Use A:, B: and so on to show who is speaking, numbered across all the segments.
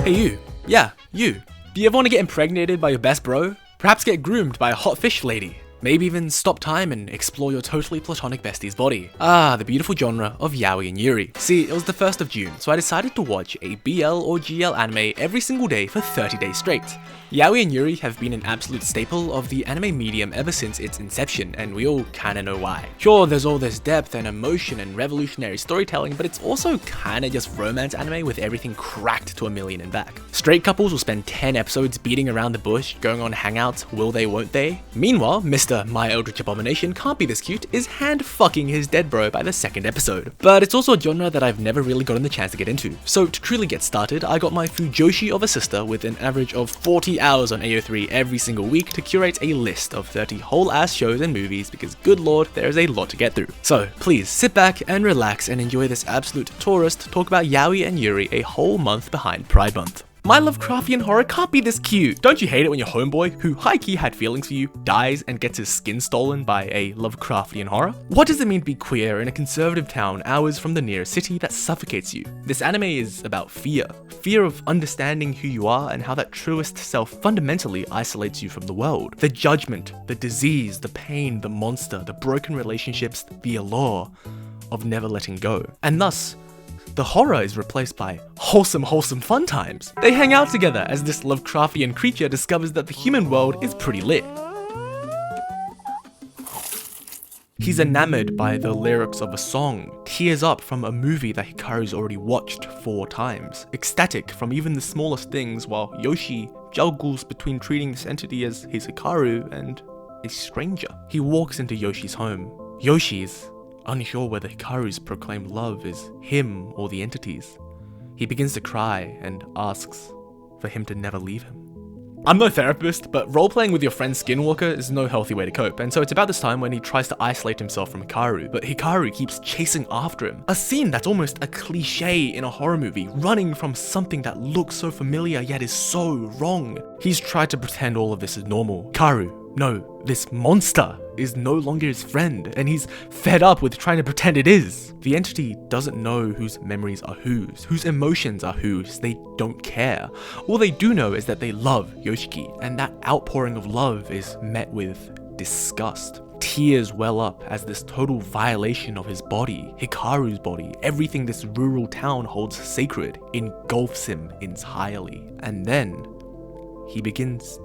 A: Hey you. Yeah, you. Do you ever want to get impregnated by your best bro? Perhaps get groomed by a hot fish lady? Maybe even stop time and explore your totally platonic bestie's body. Ah, the beautiful genre of Yaoi and Yuri. See, it was the 1st of June, so I decided to watch a BL or GL anime every single day for 30 days straight. Yaoi and Yuri have been an absolute staple of the anime medium ever since its inception, and we all kinda know why. Sure, there's all this depth and emotion and revolutionary storytelling, but it's also kinda just romance anime with everything cracked to a million and back. Straight couples will spend 10 episodes beating around the bush, going on hangouts, will they, won't they? Meanwhile, Mr. My Eldritch Abomination can't be this cute is hand fucking his dead bro by the 2nd episode. But it's also a genre that I've never really gotten the chance to get into. So to truly get started, I got my Fujoshi of a sister with an average of 40 hours on AO3 every single week to curate a list of 30 whole ass shows and movies because good lord, there is a lot to get through. So please sit back and relax and enjoy this absolute tourist talk about Yaoi and Yuri a whole month behind Pride Month. My Lovecraftian horror can't be this cute. Don't you hate it when your homeboy, who high-key had feelings for you, dies and gets his skin stolen by a Lovecraftian horror? What does it mean to be queer in a conservative town hours from the nearest city that suffocates you? This anime is about fear. Fear of understanding who you are and how that truest self fundamentally isolates you from the world. The judgment, the disease, the pain, the monster, the broken relationships, the allure of never letting go. And thus, the horror is replaced by wholesome fun times. They hang out together as this Lovecraftian creature discovers that the human world is pretty lit. He's enamored by the lyrics of a song, tears up from a movie that Hikaru's already watched 4 times, ecstatic from even the smallest things, while Yoshi juggles between treating this entity as his Hikaru and a stranger. He walks into Yoshi's home. Yoshi's unsure whether Hikaru's proclaimed love is him or the entities. He begins to cry and asks for him to never leave him. I'm no therapist, but role-playing with your friend Skinwalker is no healthy way to cope, and so it's about this time when he tries to isolate himself from Hikaru, but Hikaru keeps chasing after him. A scene that's almost a cliche in a horror movie, running from something that looks so familiar yet is so wrong. He's tried to pretend all of this is normal. Hikaru, no, this monster is no longer his friend, and he's fed up with trying to pretend it is. The entity doesn't know whose memories are whose emotions are whose, they don't care. All they do know is that they love Yoshiki, and that outpouring of love is met with disgust. Tears well up as this total violation of his body, Hikaru's body, everything this rural town holds sacred, engulfs him entirely. And then he begins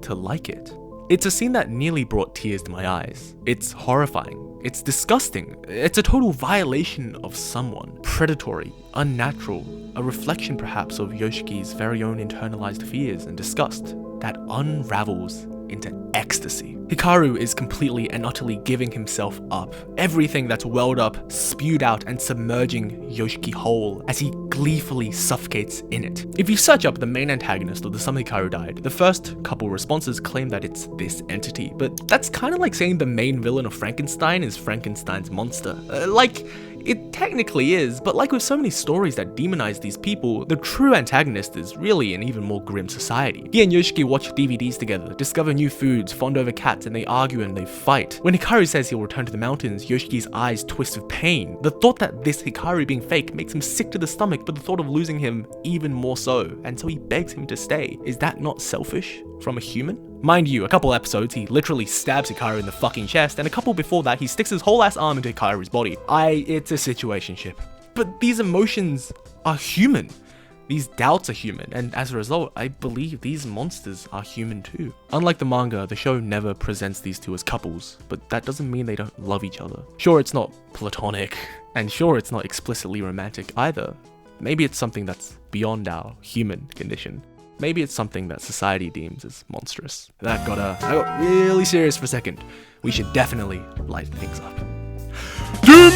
A: to like it. It's a scene that nearly brought tears to my eyes. It's horrifying. It's disgusting. It's a total violation of someone. Predatory, unnatural, a reflection perhaps of Yoshiki's very own internalized fears and disgust that unravels into ecstasy. Hikaru is completely and utterly giving himself up. Everything that's welled up, spewed out, and submerging Yoshiki whole as he gleefully suffocates in it. If you search up the main antagonist of the summer Hikaru died, the first couple responses claim that it's this entity, but that's kind of like saying the main villain of Frankenstein is Frankenstein's monster. It technically is, but like with so many stories that demonize these people, the true antagonist is really an even more grim society. He and Yoshiki watch DVDs together, discover new foods, fond over cats, and they argue and they fight. When Hikaru says he'll return to the mountains, Yoshiki's eyes twist with pain. The thought that this Hikaru being fake makes him sick to the stomach, but the thought of losing him even more so, and so he begs him to stay. Is that not selfish from a human? Mind you, a couple episodes, he literally stabs Hikaru in the fucking chest, and a couple before that, he sticks his whole ass arm into Hikaru's body. It's a situationship. But these emotions are human. These doubts are human, and as a result, I believe these monsters are human too. Unlike the manga, the show never presents these two as couples, but that doesn't mean they don't love each other. Sure, it's not platonic, and sure, it's not explicitly romantic either. Maybe it's something that's beyond our human condition. Maybe it's something that society deems as monstrous. I got really serious for a second. We should definitely lighten things up.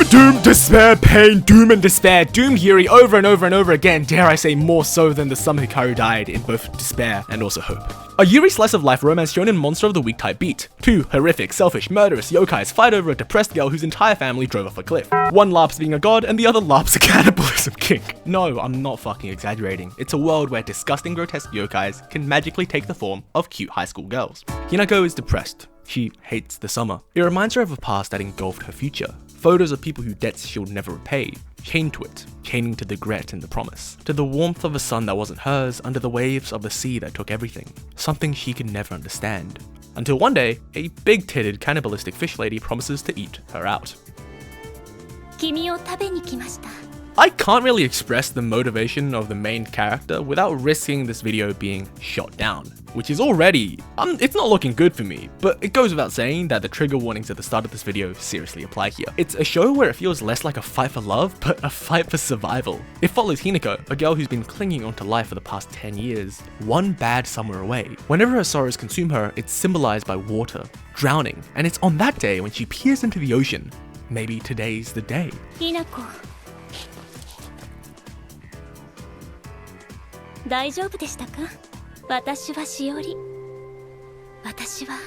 A: Doom, despair, pain, doom and despair, doomed Yuri over and over and over again, dare I say more so than the summer Hikaru died in both despair and also hope. A Yuri slice of life romance shonen monster of the week type beat. 2 horrific, selfish, murderous yokais fight over a depressed girl whose entire family drove off a cliff. One LARPs being a god and the other LARPs a cannibalism king. No, I'm not fucking exaggerating. It's a world where disgusting, grotesque yokais can magically take the form of cute high school girls. Hinako is depressed. She hates the summer. It reminds her of a past that engulfed her future. Photos of people whose debts she'll never repay, chained to it, chaining to the regret and the promise, to the warmth of a sun that wasn't hers under the waves of the sea that took everything, something she could never understand. Until one day, a big-titted cannibalistic fish lady promises to eat her out.
B: 君を食べに来ました。
A: I can't really express the motivation of the main character without risking this video being shot down, which is already, it's not looking good for me, but it goes without saying that the trigger warnings at the start of this video seriously apply here. It's a show where it feels less like a fight for love, but a fight for survival. It follows Hinako, a girl who's been clinging onto life for the past 10 years, one bad summer away. Whenever her sorrows consume her, it's symbolized by water, drowning, and it's on that day when she peers into the ocean. Maybe today's the day.
B: ひなこ。大丈夫でしたか？私はしおり。私は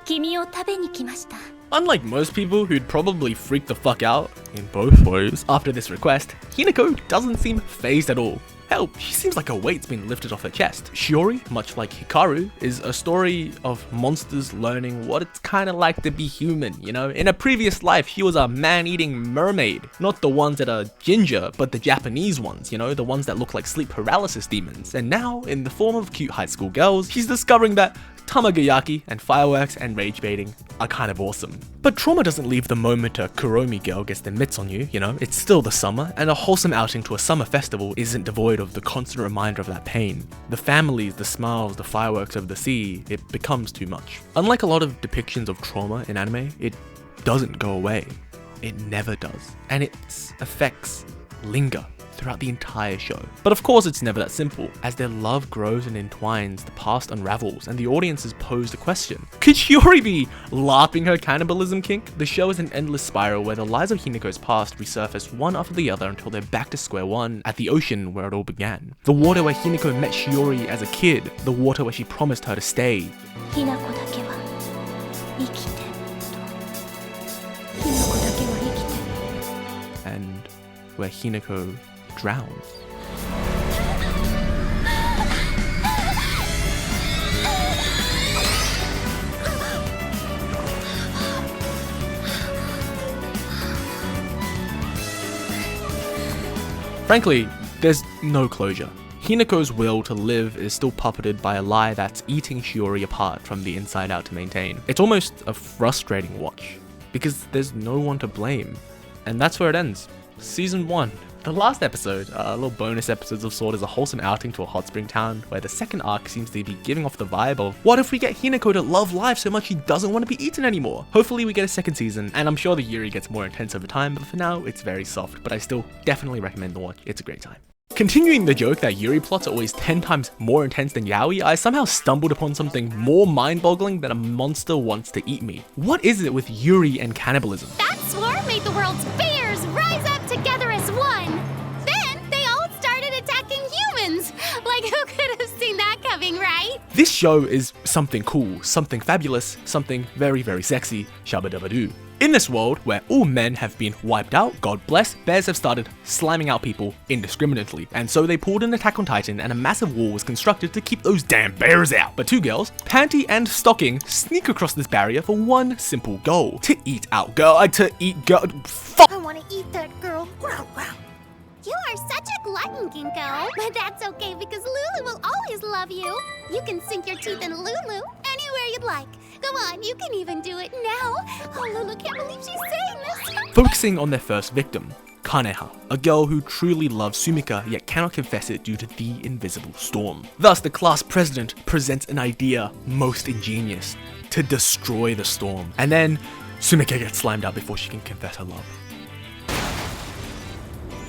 B: 君を食べに来ました。
A: Unlike most people who'd probably freak the fuck out, in both ways, after this request, Hinako doesn't seem phased at all. Hell, she seems like a weight's been lifted off her chest. Shiori, much like Hikaru, is a story of monsters learning what it's kinda like to be human, you know? In a previous life, she was a man-eating mermaid. Not the ones that are ginger, but the Japanese ones, you know? The ones that look like sleep paralysis demons. And now, in the form of cute high school girls, she's discovering that Tamagayaki and fireworks and rage baiting are kind of awesome. But trauma doesn't leave the moment a Kuromi girl gets their mitts on you, you know? It's still the summer, and a wholesome outing to a summer festival isn't devoid of the constant reminder of that pain. The families, the smiles, the fireworks over the sea, it becomes too much. Unlike a lot of depictions of trauma in anime, it doesn't go away. It never does. And its effects linger throughout the entire show. But of course it's never that simple. As their love grows and entwines, the past unravels, and the audience is posed a question. Could Yuri be LARPing her cannibalism kink? The show is an endless spiral where the lies of Hinako's past resurface one after the other until they're back to square one at the ocean where it all began. The water where Hinako met Shiori as a kid, the water where she promised her to stay.
B: ひなこだけは生きてと。ひなこだけは生きて。
A: And where Hinako drowns. Frankly, there's no closure. Hinako's will to live is still puppeted by a lie that's eating Shiori apart from the inside out to maintain. It's almost a frustrating watch, because there's no one to blame. And that's where it ends. Season 1. The last episode, little bonus episodes of sort, is a wholesome outing to a hot spring town, where the second arc seems to be giving off the vibe of, what if we get Hinako to love life so much she doesn't want to be eaten anymore? Hopefully we get a second season, and I'm sure the Yuri gets more intense over time, but for now, it's very soft, but I still definitely recommend the watch. It's a great time. Continuing the joke that Yuri plots are always 10 times more intense than yaoi, I somehow stumbled upon something more mind-boggling than a monster wants to eat me. What is it with Yuri and cannibalism?
B: That swarm made the world's bears rise up together as one. Then they all started attacking humans. Like, who could have seen that coming, right?
A: This show is something cool, something fabulous, something very, very sexy, shabba-dabba-doo. In this world, where all men have been wiped out, God bless, bears have started slamming out people indiscriminately, and so they pulled an Attack on Titan and a massive wall was constructed to keep those damn bears out. But two girls, Panty and Stocking, sneak across this barrier for one simple goal: to eat out girl, fuck!
B: I want to eat that girl. Growl, growl. You are such a glutton, Ginkgo. But that's okay because Lulu will always love you. You can sink your teeth in Lulu anywhere you'd like. Come on, you can even do it now. Oh, Lulu can't believe she's saying this.
A: Focusing on their first victim, Kaneha, a girl who truly loves Sumika yet cannot confess it due to the invisible storm. Thus, the class president presents an idea most ingenious: to destroy the storm. And then, Sumika gets slimed out before she can confess her love.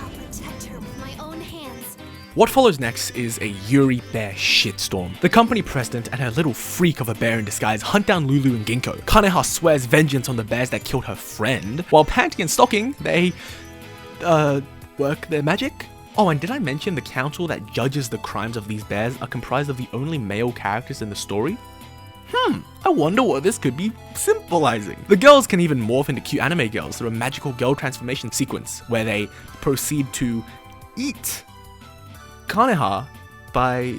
B: I'll protect her with my own hands.
A: What follows next is a Yuri bear shitstorm. The company president and her little freak of a bear in disguise hunt down Lulu and Ginkgo. Kaneha swears vengeance on the bears that killed her friend, while Panty and Stocking, they work their magic? Oh, and did I mention the council that judges the crimes of these bears are comprised of the only male characters in the story? I wonder what this could be symbolizing. The girls can even morph into cute anime girls through a magical girl transformation sequence, where they proceed to eat Kaneha by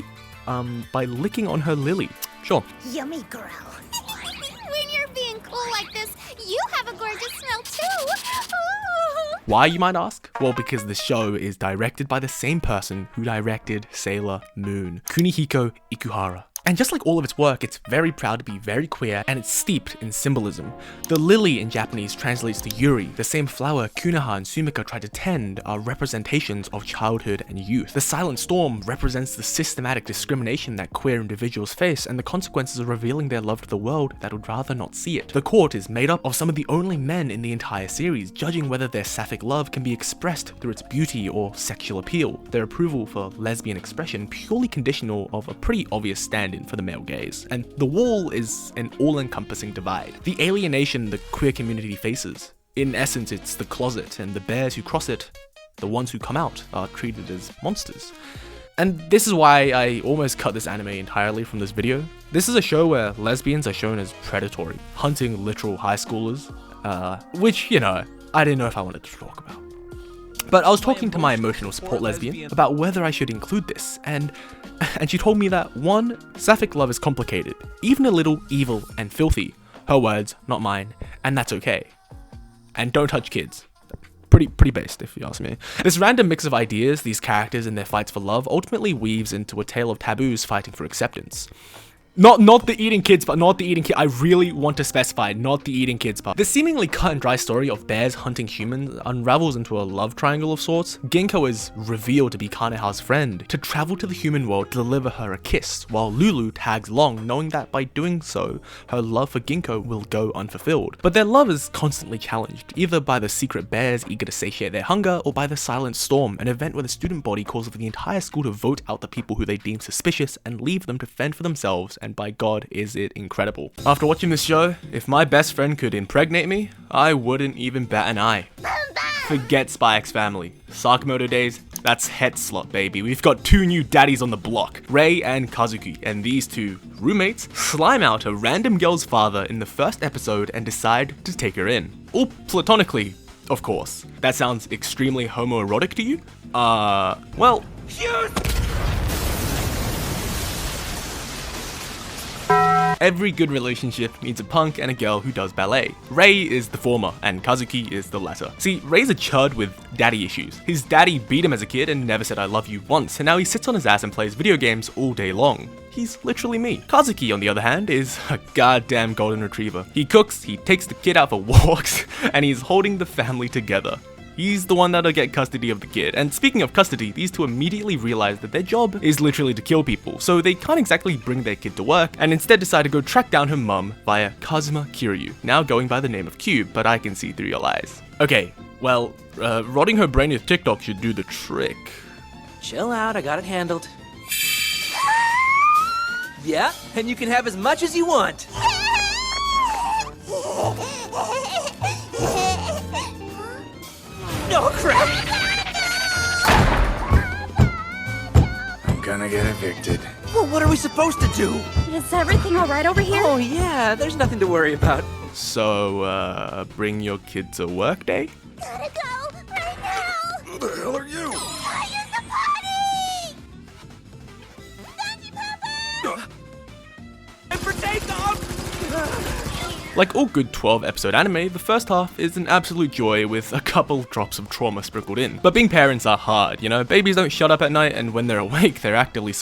A: licking on her lily. Sure.
B: Yummy girl. When you're being cool like this, You have a gorgeous smell too. Ooh.
A: Why, you might ask? Well, because the show is directed by the same person who directed Sailor Moon, Kunihiko Ikuhara. And just like all of its work, it's very proud to be very queer, and it's steeped in symbolism. The lily in Japanese translates to Yuri. The same flower Kunaha and Sumika try to tend are representations of childhood and youth. The silent storm represents the systematic discrimination that queer individuals face and the consequences of revealing their love to the world that would rather not see it. The court is made up of some of the only men in the entire series, judging whether their sapphic love can be expressed through its beauty or sexual appeal. Their approval for lesbian expression purely conditional of a pretty obvious stand-in for the male gaze, and the wall is an all-encompassing divide. The alienation the queer community faces. In essence, it's the closet, and the bears who cross it, the ones who come out, are treated as monsters. And this is why I almost cut this anime entirely from this video. This is a show where lesbians are shown as predatory, hunting literal high schoolers, which, you know, I didn't know if I wanted to talk about. But I was talking to my emotional support lesbian about whether I should include this, and she told me that 1, sapphic love is complicated, even a little evil and filthy. Her words, not mine, and that's okay. And don't touch kids. Pretty based, if you ask me. This random mix of ideas, these characters and their fights for love, ultimately weaves into a tale of taboos fighting for acceptance. Not the eating kids part, not the eating kid. I really want to specify, not the eating kids part. This seemingly cut and dry story of bears hunting humans unravels into a love triangle of sorts. Ginko is revealed to be Kaneha's friend, to travel to the human world to deliver her a kiss, while Lulu tags along, knowing that by doing so, her love for Ginko will go unfulfilled. But their love is constantly challenged, either by the secret bears eager to satiate their hunger, or by the silent storm, an event where the student body calls for the entire school to vote out the people who they deem suspicious and leave them to fend for themselves, and by God, is it incredible. After watching this show, if my best friend could impregnate me, I wouldn't even bat an eye. Forget Spy X Family. Sakamoto Days, that's head slot, baby. We've got 2 new daddies on the block, Rei and Kazuki, and these 2 roommates slime out a random girl's father in the first episode and decide to take her in. All platonically, of course. That sounds extremely homoerotic to you? Well... Every good relationship needs a punk and a girl who does ballet. Rei is the former, and Kazuki is the latter. See, Rei's a chud with daddy issues. His daddy beat him as a kid and never said I love you once, and now he sits on his ass and plays video games all day long. He's literally me. Kazuki, on the other hand, is a goddamn golden retriever. He cooks, he takes the kid out for walks, and he's holding the family together. He's the one that'll get custody of the kid. And speaking of custody, these 2 immediately realize that their job is literally to kill people, so they can't exactly bring their kid to work, and instead decide to go track down her mum via Kazuma Kiryu, now going by the name of Cube, but I can see through your lies. Okay, well, rotting her brain with TikTok should do the trick.
C: Chill out, I got it handled. Yeah, and you can have as much as you want. Oh, crap!
D: I'm gonna get evicted.
C: Well, what are we supposed to do?
B: Is everything all right over here?
C: Oh, yeah, there's nothing to worry about.
A: So, bring your kid to work day?
B: Gotta go right now.
D: Who the hell are you?
B: I use the potty. Daddy, Papa.
C: And for takeoff!
A: Like all good 12-episode anime, the first half is an absolute joy with a couple drops of trauma sprinkled in. But being parents are hard, you know? Babies don't shut up at night, and when they're awake, they're actively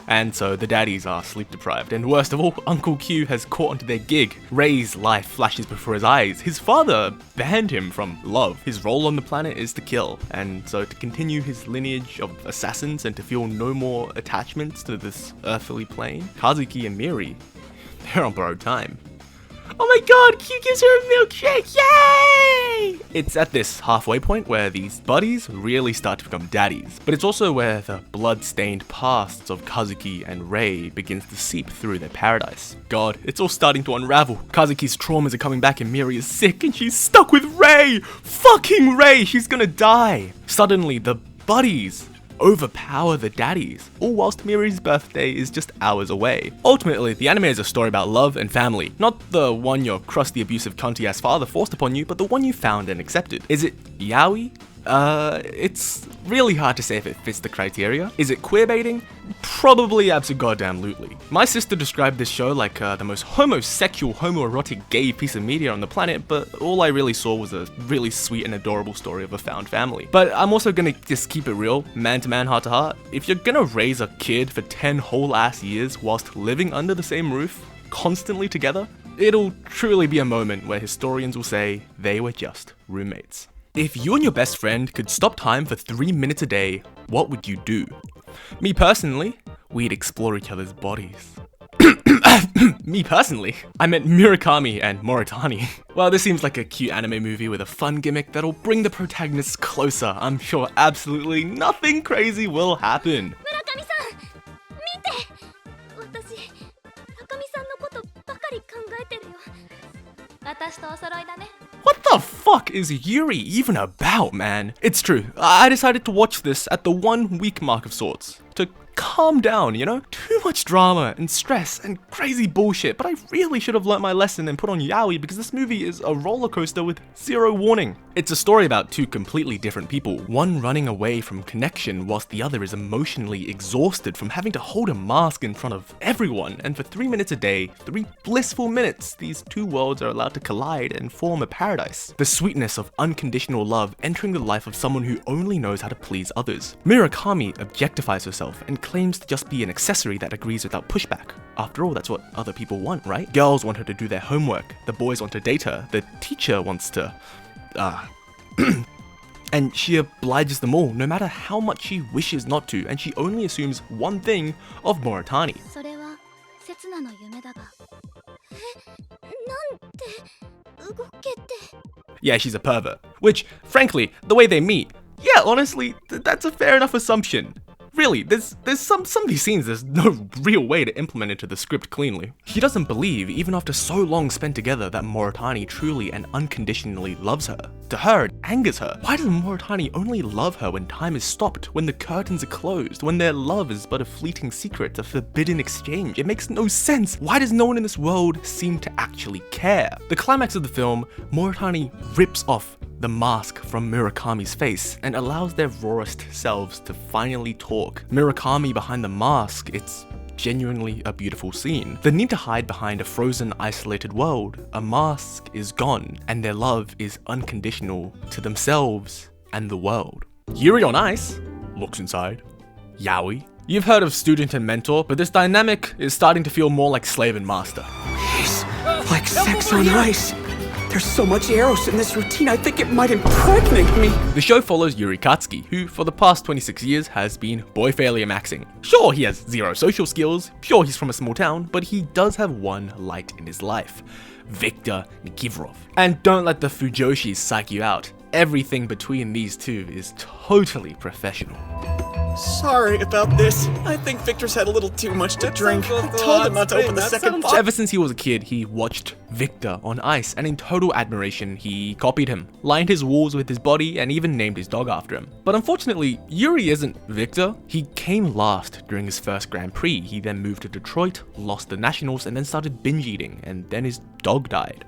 A: and so the daddies are sleep deprived, and worst of all, Uncle Q has caught onto their gig. Rei's life flashes before his eyes. His father banned him from love. His role on the planet is to kill, and so to continue his lineage of assassins and to feel no more attachments to this earthly plane, Kazuki and Miri, they're on borrowed time. Oh my god, Q gives her a milkshake, yay! It's at this halfway point where these buddies really start to become daddies, but it's also where the blood-stained pasts of Kazuki and Rei begins to seep through their paradise. God, it's all starting to unravel. Kazuki's traumas are coming back and Miri is sick and she's stuck with Rei! Fucking Rei, she's gonna die! Suddenly, the buddies overpower the daddies, all whilst Miri's birthday is just hours away. Ultimately, the anime is a story about love and family, not the one your crusty abusive cunty-ass father forced upon you, but the one you found and accepted. Is it yaoi It's really hard to say if it fits the criteria. Is it queerbaiting? Probably abso-goddamn-lutely. My sister described this show like the most homosexual, homoerotic, gay piece of media on the planet, but all I really saw was a really sweet and adorable story of a found family. But I'm also gonna just keep it real, man to man, heart to heart. If you're gonna raise a kid for 10 whole ass years whilst living under the same roof, constantly together, it'll truly be a moment where historians will say they were just roommates. If you and your best friend could stop time for 3 minutes a day, what would you do? Me personally, we'd explore each other's bodies. Me personally, I meant Murakami and Moritani. Well, this seems like a cute anime movie with a fun gimmick that'll bring the protagonists closer. I'm sure absolutely nothing crazy will happen.
B: 村上さん見て私高見さんのことばかり考えてるよ私とお揃いだね
A: What the fuck is Yuri even about, man? It's true, I decided to watch this at the 1 week mark of sorts. To calm down, you know? Too much drama and stress and crazy bullshit, but I really should have learnt my lesson and put on Yaoi because this movie is a roller coaster with zero warning. It's a story about 2 completely different people, one running away from connection whilst the other is emotionally exhausted from having to hold a mask in front of everyone, and for 3 minutes a day, 3 blissful minutes, these 2 worlds are allowed to collide and form a paradise. The sweetness of unconditional love entering the life of someone who only knows how to please others. Murakami objectifies herself and claims to just be an accessory that agrees without pushback. After all, that's what other people want, right? Girls want her to do their homework, the boys want to date her, the teacher wants to... and she obliges them all, no matter how much she wishes not to, and she only assumes one thing of Moritani.
B: それは刹那の夢だがなんて動けて
A: Yeah, she's a pervert. Which, frankly, the way they meet, yeah, honestly, that's a fair enough assumption. Really, there's some of these scenes there's no real way to implement into the script cleanly. She doesn't believe, even after so long spent together, that Moritani truly and unconditionally loves her. To her, it angers her. Why does Moritani only love her when time is stopped, when the curtains are closed, when their love is but a fleeting secret, a forbidden exchange? It makes no sense. Why does no one in this world seem to actually care? The climax of the film, Moritani rips off the mask from Murakami's face and allows their rawest selves to finally talk. Murakami behind the mask, it's genuinely a beautiful scene. The need to hide behind a frozen, isolated world, a mask is gone, and their love is unconditional to themselves and the world. Yuri on Ice looks inside. Yaoi. You've heard of student and mentor, but this dynamic is starting to feel more like slave and master.
E: It's like sex on ice. There's so much eros in this routine, I think it might impregnate me.
A: The show follows Yuri Katsuki, who for the past 26 years has been boy failure maxing. Sure, he has 0 social skills, sure he's from a small town, but he does have one light in his life. Victor Nikiforov. And don't let the Fujoshis psych you out. Everything between these 2 is totally professional.
E: Sorry about this. I think Victor's had a little too much to drink. I told him not to open the second box.
A: Ever since he was a kid, he watched Victor on Ice, and in total admiration, he copied him, lined his walls with his body, and even named his dog after him. But unfortunately, Yuri isn't Victor. He came last during his first Grand Prix. He then moved to Detroit, lost the Nationals, and then started binge eating, and then his dog died.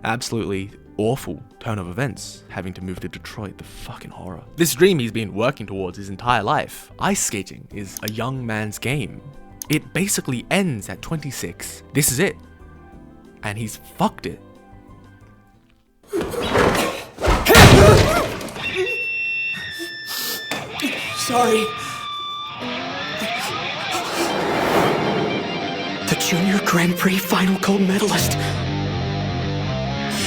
A: Absolutely awful turn of events, having to move to Detroit, the fucking horror. This dream he's been working towards his entire life, ice skating, is a young man's game. It basically ends at 26. This is it. And he's fucked it.
E: Sorry. The Junior Grand Prix final gold medalist,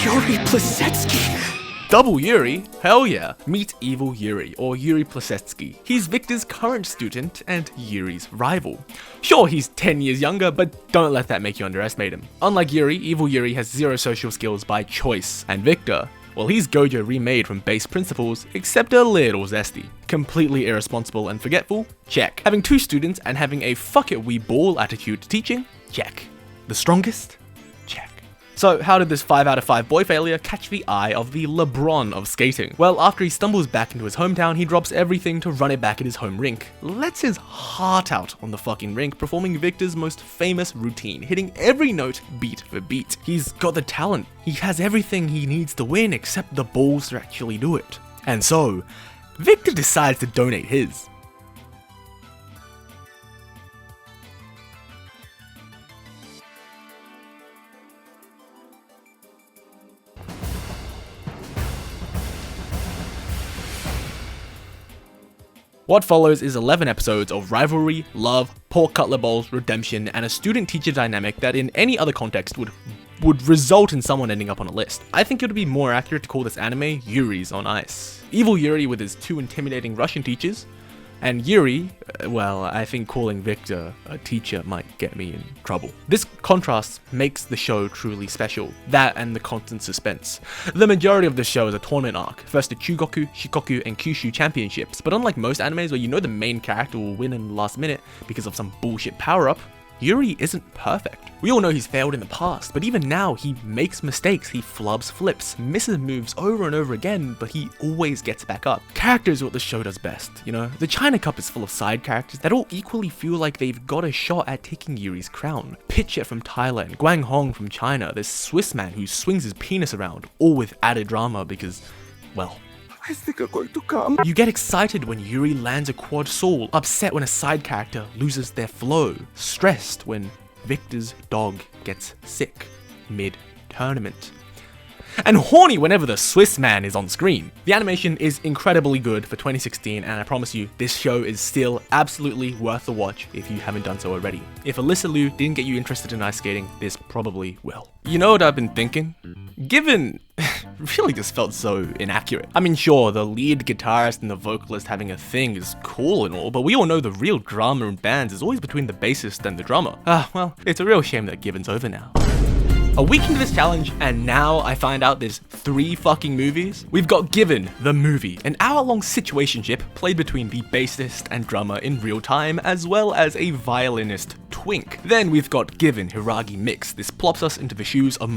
E: Yuri Plisetsky.
A: Double Yuri? Hell yeah. Meet Evil Yuri, or Yuri Plisetsky. He's Victor's current student and Yuri's rival. Sure, he's 10 years younger, but don't let that make you underestimate him. Unlike Yuri, Evil Yuri has 0 social skills by choice, and Victor, well, he's Gojo remade from base principles, except a little zesty. Completely irresponsible and forgetful? Check. Having 2 students and having a fuck it we ball attitude to teaching? Check. The strongest? Check. So how did this 5 out of 5 boy failure catch the eye of the LeBron of skating? Well, after he stumbles back into his hometown, he drops everything to run it back at his home rink, lets his heart out on the fucking rink, performing Victor's most famous routine, hitting every note beat for beat. He's got the talent. He has everything he needs to win except the balls to actually do it. And so, Victor decides to donate his. What follows is 11 episodes of rivalry, love, pork cutlet bowls, redemption, and a student-teacher dynamic that in any other context would result in someone ending up on a list. I think it would be more accurate to call this anime Yuri's on Ice. Evil Yuri with his 2 intimidating Russian teachers, and Yuri, well, I think calling Victor a teacher might get me in trouble. This contrast makes the show truly special, that and the constant suspense. The majority of the show is a tournament arc, first the Chugoku, Shikoku, and Kyushu championships, but unlike most animes where you know the main character will win in the last minute because of some bullshit power-up, Yuri isn't perfect. We all know he's failed in the past, but even now he makes mistakes, he flubs flips, misses moves over and over again, but he always gets back up. Character is what the show does best, you know? The China Cup is full of side characters that all equally feel like they've got a shot at taking Yuri's crown. Pitcher from Thailand, Guang Hong from China, this Swiss man who swings his penis around, all with added drama because, well,
E: I think I'm going to come.
A: you get excited when Yuri lands a quad soul, upset when a side character loses their flow, stressed when Victor's dog gets sick mid-tournament, and horny whenever the Swiss man is on screen. The animation is incredibly good for 2016, and I promise you, this show is still absolutely worth the watch if you haven't done so already. If Alyssa Liu didn't get you interested in ice skating, this probably will. You know what I've been thinking? Given really just felt so inaccurate. I mean, sure, the lead guitarist and the vocalist having a thing is cool and all, but we all know the real drama in bands is always between the bassist and the drummer. Well, it's a real shame that Given's over now. A week into this challenge, and now I find out there's 3 fucking movies. We've got Given, the movie, an hour-long situationship played between the bassist and drummer in real time, as well as a violinist twink. Then we've got Given Hiragi Mix. This plops us into the shoes of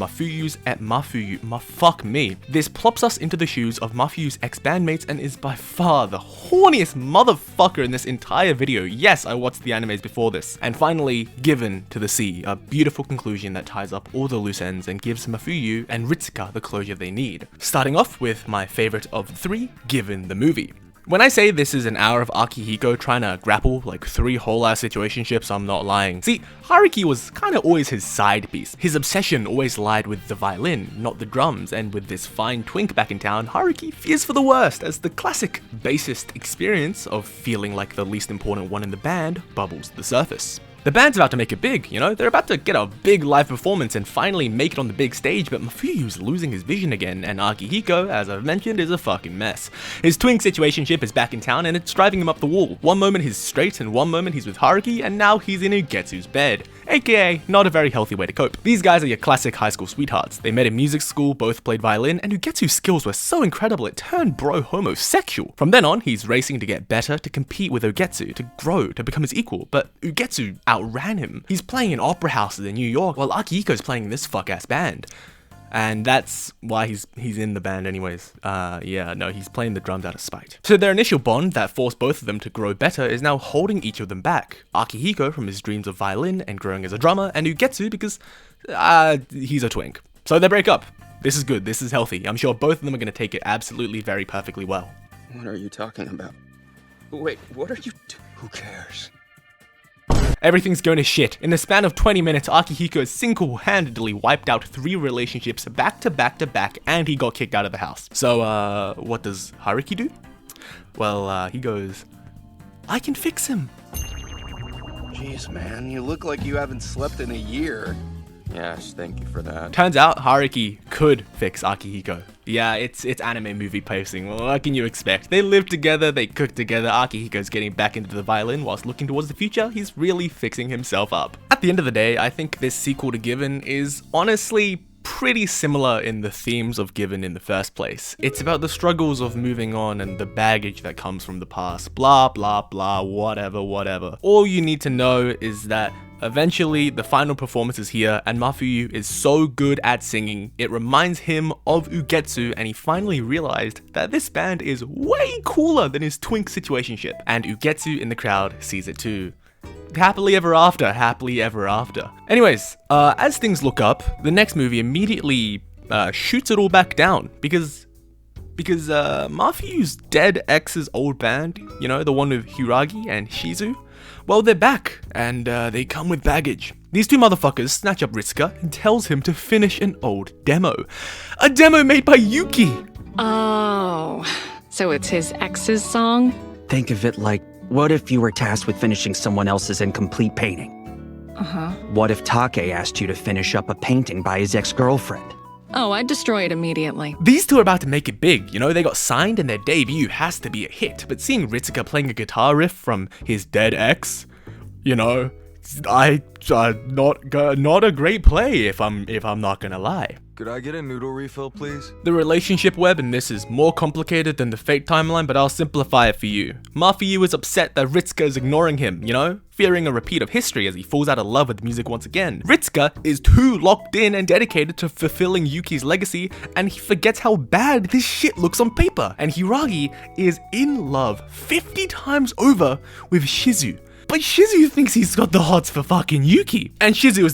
A: This plops us into the shoes of Mafuyu's ex-bandmates and is by far the horniest motherfucker in this entire video. Yes, I watched the animes before this. And finally, Given to the Sea, a beautiful conclusion that ties up all the loose ends and gives Mafuyu and Ritsuka the closure they need. Starting off with my favorite of 3, Given the movie. When I say this is an hour of Akihiko trying to grapple like 3 whole-ass situationships, I'm not lying. See, Haruki was kinda always his side piece. His obsession always lied with the violin, not the drums, and with this fine twink back in town, Haruki fears for the worst as the classic bassist experience of feeling like the least important one in the band bubbles to the surface. The band's about to make it big, you know? They're about to get a big live performance and finally make it on the big stage, but Mafuyu's losing his vision again, and Akihiko, as I've mentioned, is a fucking mess. His twink situationship is back in town and it's driving him up the wall. One moment he's straight and one moment he's with Haruki, and now he's in Ugetsu's bed. AKA, not a very healthy way to cope. These guys are your classic high school sweethearts. They met in music school, both played violin, and Ugetsu's skills were so incredible it turned bro homosexual. From then on, he's racing to get better, to compete with Ugetsu, to grow, to become his equal, but Ugetsu outran him. He's playing in opera houses in New York while Akihiko's playing in this fuck-ass band. And that's why he's in the band anyways. He's playing the drums out of spite. So their initial bond that forced both of them to grow better is now holding each of them back. Akihiko from his dreams of violin and growing as a drummer, and Ugetsu because, he's a twink. So they break up. This is good, this is healthy. I'm sure both of them are gonna take it absolutely very perfectly well.
E: What are you talking about? Wait, what are you
D: Who cares?
A: Everything's going to shit. In the span of 20 minutes, Akihiko single-handedly wiped out 3 relationships back to back to back, and he got kicked out of the house. So, what does Haruki do? Well, he goes, I can fix him.
D: Jeez, man, you look like you haven't slept in a year.
E: Yes, thank you for that.
A: Turns out Haruki could fix Akihiko. Yeah, it's anime movie pacing. Well, what can you expect? They live together, they cook together, Akihiko's getting back into the violin whilst looking towards the future. He's really fixing himself up. At the end of the day, I think this sequel to Given is honestly pretty similar in the themes of Given in the first place. It's about the struggles of moving on and the baggage that comes from the past. Blah, blah, blah, whatever. All you need to know is that eventually, the final performance is here, and Mafuyu is so good at singing, it reminds him of Ugetsu, and he finally realized that this band is way cooler than his twink situationship. And Ugetsu in the crowd sees it too. Happily ever after, happily ever after. Anyways, as things look up, the next movie immediately shoots it all back down, because because Mafuyu's dead ex's old band, you know, the one with Hiragi and Shizu, well, they're back, and they come with baggage. These two motherfuckers snatch up Ritsuka and tells him to finish an old demo. A demo made by Yuki!
F: Oh, so it's his ex's song?
E: Think of it like, what if you were tasked with finishing someone else's incomplete painting?
F: Uh-huh.
E: What if Take asked you to finish up a painting by his ex-girlfriend?
F: Oh, I'd destroy it immediately.
A: These two are about to make it big, you know, they got signed and their debut has to be a hit, but seeing Ritsuka playing a guitar riff from his dead ex, you know, not a great play if I'm not gonna lie.
G: Could I get a noodle refill, please?
A: The relationship web in this is more complicated than the fate timeline, but I'll simplify it for you. Mafuyu is upset that Ritsuka is ignoring him, you know, fearing a repeat of history as he falls out of love with music once again. Ritsuka is too locked in and dedicated to fulfilling Yuki's legacy, and he forgets how bad this shit looks on paper. And Hiragi is in love 50 times over with Shizu. But Shizu thinks he's got the hots for fucking Yuki. And Shizu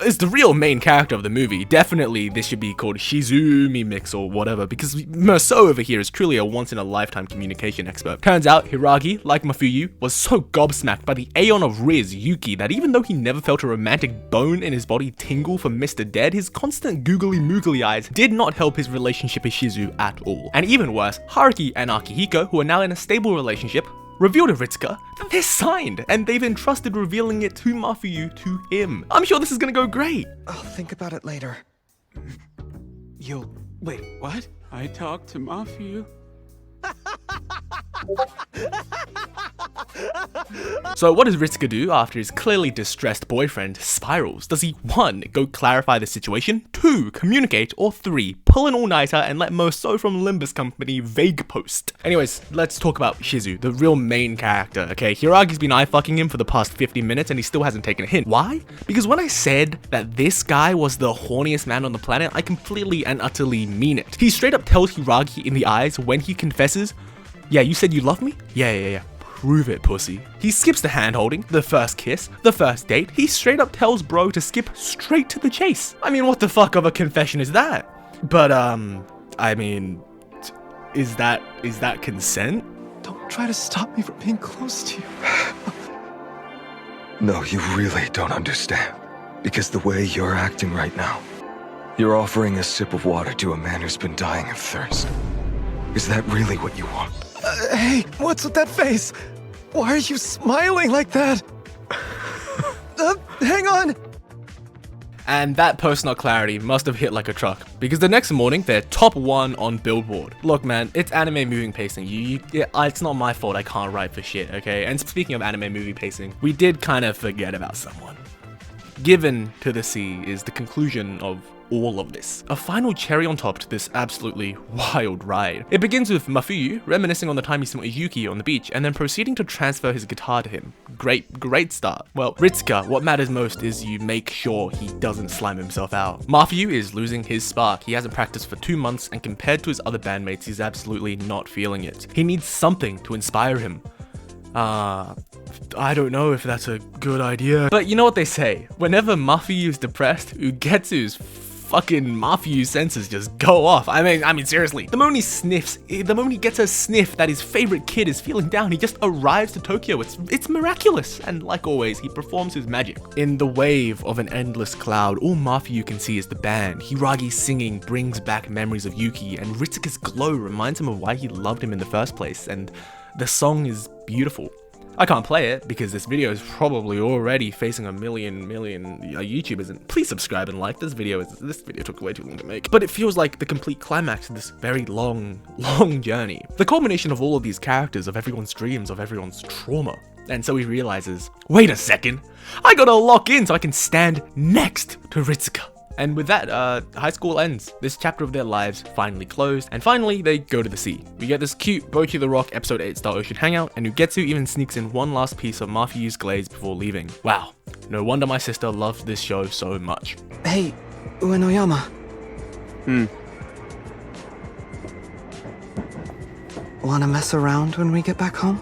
A: is the real main character of the movie. Definitely this should be called Shizumi Mix or whatever, because Merceau over here is truly a once-in-a-lifetime communication expert. Turns out Hiragi, like Mafuyu, was so gobsmacked by the aeon of Riz, Yuki, that even though he never felt a romantic bone in his body tingle for Mr. Dead, his constant googly-moogly eyes did not help his relationship with Shizu at all. And even worse, Haruki and Akihiko, who are now in a stable relationship, revealed to Ritsuka that they're signed, and they've entrusted revealing it to Mafuyu to him. I'm sure this is gonna go great.
G: I'll think about it later.
H: Wait, what? I talked to Mafuyu.
A: So what does Ritsuka do after his clearly distressed boyfriend spirals? Does he 1. Go clarify the situation, 2. Communicate, or 3. Pull an all-nighter and let Merceau from Limbus Company vague post? Anyways, let's talk about Shizu, the real main character, okay? Hiragi's been eye-fucking him for the past 50 minutes and he still hasn't taken a hint. Why? Because when I said that this guy was the horniest man on the planet, I completely and utterly mean it. He straight up tells Hiragi in the eyes when he confesses, "Yeah, you said you love me? Yeah. Prove it, pussy." He skips the hand-holding, the first kiss, the first date. He straight up tells bro to skip straight to the chase. I mean, what the fuck of a confession is that? But, I mean, is that consent?
G: Don't try to stop me from being close to you. No, you really don't understand. Because the way you're acting right now, you're offering a sip of water to a man who's been dying of thirst. Is that really what you want? Hey, what's with that face? Why are you smiling like that? Hang on!
A: And that post-nut clarity must have hit like a truck, because the next morning, they're top 1 on Billboard. Look man, it's anime movie pacing. It's not my fault I can't write for shit, okay? And speaking of anime movie pacing, we did kind of forget about someone. Given to the sea is the conclusion of all of this. A final cherry on top to this absolutely wild ride. It begins with Mafuyu reminiscing on the time he spent with Yuki on the beach and then proceeding to transfer his guitar to him. Great start. Well, Ritsuka, what matters most is you make sure he doesn't slime himself out. Mafuyu is losing his spark. He hasn't practiced for 2 months and compared to his other bandmates, he's absolutely not feeling it. He needs something to inspire him. I don't know if that's a good idea. But you know what they say, whenever Mafuyu's depressed, Ugetsu's fucking Mafuyu senses just go off. I mean seriously. The moment he gets a sniff that his favorite kid is feeling down, he just arrives to Tokyo. It's miraculous. And like always, he performs his magic. In the wave of an endless cloud, all Mafuyu can see is the band. Hiragi's singing brings back memories of Yuki, and Ritsuka's glow reminds him of why he loved him in the first place, and the song is beautiful. I can't play it because this video is probably already facing a million YouTubers, and please subscribe and like this video. This video took way too long to make. But it feels like the complete climax of this very long journey. The culmination of all of these characters, of everyone's dreams, of everyone's trauma. And so he realizes, wait a second, I gotta lock in so I can stand next to Ritsuka. And with that, high school ends. This chapter of their lives finally closed, and finally they go to the sea. We get this cute Bocchi the Rock episode 8 style ocean hangout, and Ugetsu even sneaks in one last piece of Mafuyu's glaze before leaving. Wow, no wonder my sister loved this show so much.
E: Hey, Uenoyama. Wanna mess around when we get back home?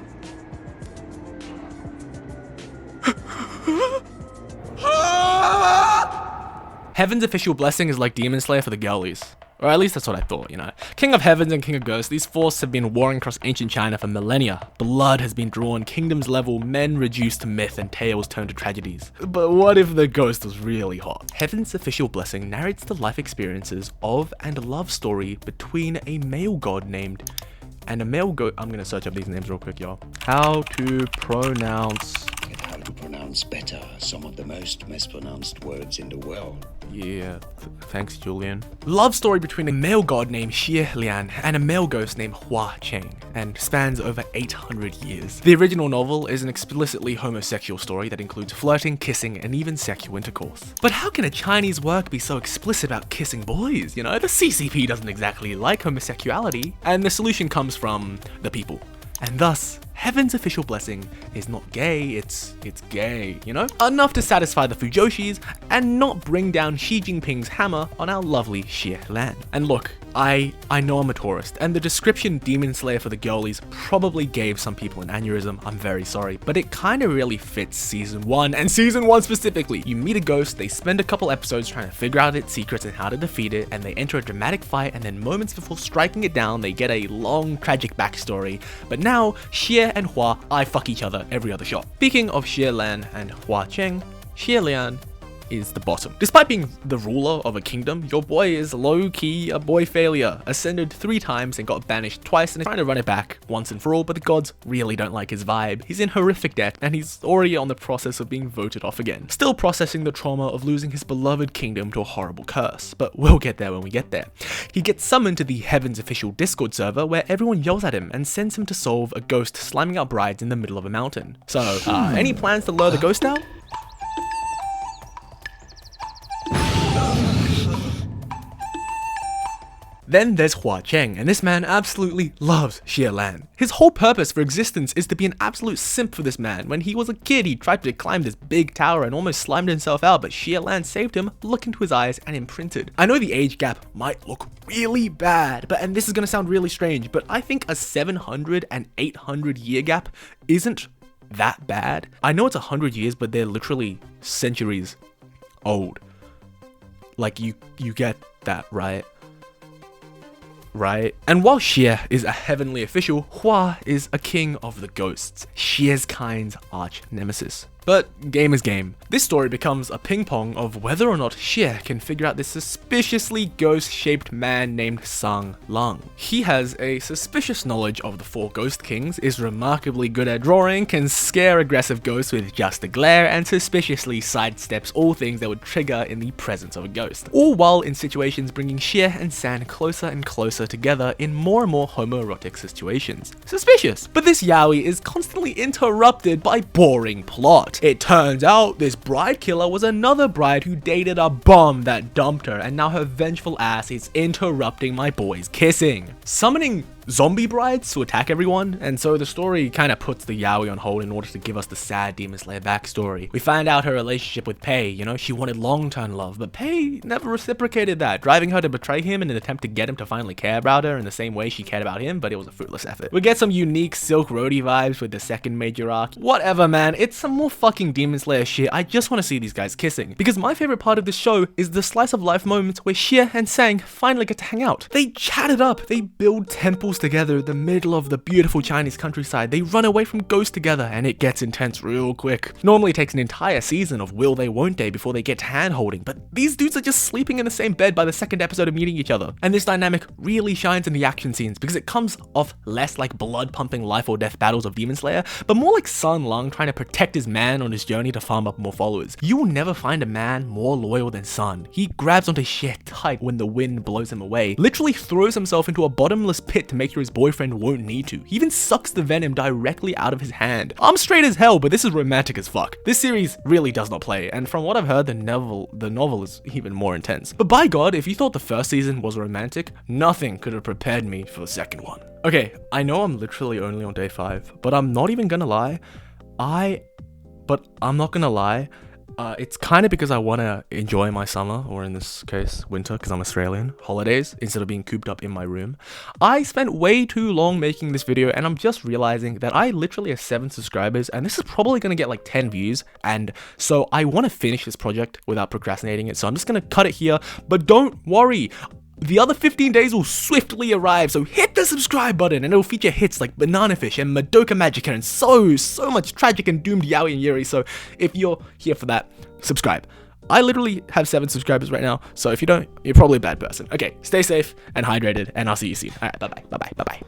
A: Heaven's official blessing is like Demon Slayer for the girlies. Or at least that's what I thought, you know. King of Heavens and King of Ghosts, these forces have been warring across ancient China for millennia. Blood has been drawn, kingdoms level, men reduced to myth, and tales turned to tragedies. But what if the ghost was really hot? Heaven's official blessing narrates the life experiences of and love story between a male god named and a male goat. I'm gonna search up these names real quick, y'all. How to pronounce.
I: How to pronounce better some of the most mispronounced words in the world.
A: Yeah, thanks, Julian. Love story between a male god named Xie Lian and a male ghost named Hua Cheng, and spans over 800 years. The original novel is an explicitly homosexual story that includes flirting, kissing, and even sexual intercourse. But how can a Chinese work be so explicit about kissing boys? You know, the CCP doesn't exactly like homosexuality, and the solution comes from the people. And thus, Heaven's official blessing is not gay, it's gay, you know? Enough to satisfy the Fujoshis and not bring down Xi Jinping's hammer on our lovely Xie Lan. And look, I know I'm a tourist, and the description Demon Slayer for the girlies probably gave some people an aneurysm, I'm very sorry, but it kinda really fits season 1, and season 1 specifically. You meet a ghost, they spend a couple episodes trying to figure out its secrets and how to defeat it, and they enter a dramatic fight, and then moments before striking it down, they get a long, tragic backstory. But now, Xie and Hua eye fuck each other every other shot. Speaking of Xie Lan and Hua Cheng, Xie Lian is the bottom. Despite being the ruler of a kingdom, your boy is low-key a boy failure. Ascended 3 times and got banished twice and is trying to run it back once and for all, but the gods really don't like his vibe. He's in horrific debt and he's already on the process of being voted off again. Still processing the trauma of losing his beloved kingdom to a horrible curse, but we'll get there when we get there. He gets summoned to the Heaven's official Discord server where everyone yells at him and sends him to solve a ghost slamming out brides in the middle of a mountain. So, any plans to lure the ghost out? Then there's Hua Cheng, and this man absolutely loves Xie Lan. His whole purpose for existence is to be an absolute simp for this man. When he was a kid, he tried to climb this big tower and almost slimed himself out, but Xie Lan saved him, looked into his eyes, and imprinted. I know the age gap might look really bad, and this is gonna sound really strange, but I think a 700 and 800 year gap isn't that bad. I know it's 100 years, but they're literally centuries old. Like, you get that, right? Right? And while Xie is a heavenly official, Hua is a king of the ghosts, Xie's kind's arch nemesis. But game is game. This story becomes a ping pong of whether or not Xie can figure out this suspiciously ghost-shaped man named Sang Lang. He has a suspicious knowledge of the 4 ghost kings, is remarkably good at drawing, can scare aggressive ghosts with just a glare, and suspiciously sidesteps all things that would trigger in the presence of a ghost. All while in situations bringing Xie and San closer and closer together in more and more homoerotic situations. Suspicious! But this yaoi is constantly interrupted by boring plot. It turns out this bride killer was another bride who dated a bum that dumped her, and now her vengeful ass is interrupting my boys kissing. Summoning zombie brides to attack everyone, and so the story kind of puts the yaoi on hold in order to give us the sad Demon Slayer backstory. We find out her relationship with Pei, you know, she wanted long-term love, but Pei never reciprocated that, driving her to betray him in an attempt to get him to finally care about her in the same way she cared about him, but it was a fruitless effort. We get some unique Silk Roadie vibes with the second major arc. Whatever, man, it's some more fucking Demon Slayer shit. I just want to see these guys kissing, because my favorite part of this show is the slice of life moments where Xie and Sang finally get to hang out. They chat it up, they build temples together in the middle of the beautiful Chinese countryside, they run away from ghosts together, and it gets intense real quick. Normally it takes an entire season of will they won't they before they get to hand holding, but these dudes are just sleeping in the same bed by the second episode of meeting each other. And this dynamic really shines in the action scenes because it comes off less like blood pumping life or death battles of Demon Slayer, but more like Sang Lang trying to protect his man on his journey to farm up more followers. You will never find a man more loyal than Sang. He grabs onto shit tight when the wind blows him away, literally throws himself into a bottomless pit to make sure his boyfriend won't need to. He even sucks the venom directly out of his hand. I'm straight as hell, but this is romantic as fuck. This series really does not play, and from what I've heard, the novel is even more intense. But by God, if you thought the first season was romantic, nothing could have prepared me for the second one. Okay, I know I'm literally only on day 5, but I'm not even gonna lie. I'm not gonna lie. It's kind of because I want to enjoy my summer, or in this case, winter, because I'm Australian, holidays, instead of being cooped up in my room. I spent way too long making this video, and I'm just realizing that I literally have 7 subscribers, and this is probably going to get like 10 views, and so I want to finish this project without procrastinating it, so I'm just going to cut it here, but don't worry. The other 15 days will swiftly arrive, so hit the subscribe button and it'll feature hits like Banana Fish and Madoka Magica and so much tragic and doomed Yaoi and Yuri, so if you're here for that, subscribe. I literally have 7 subscribers right now, so if you don't, you're probably a bad person. Okay, stay safe and hydrated, and I'll see you soon. Alright, bye-bye.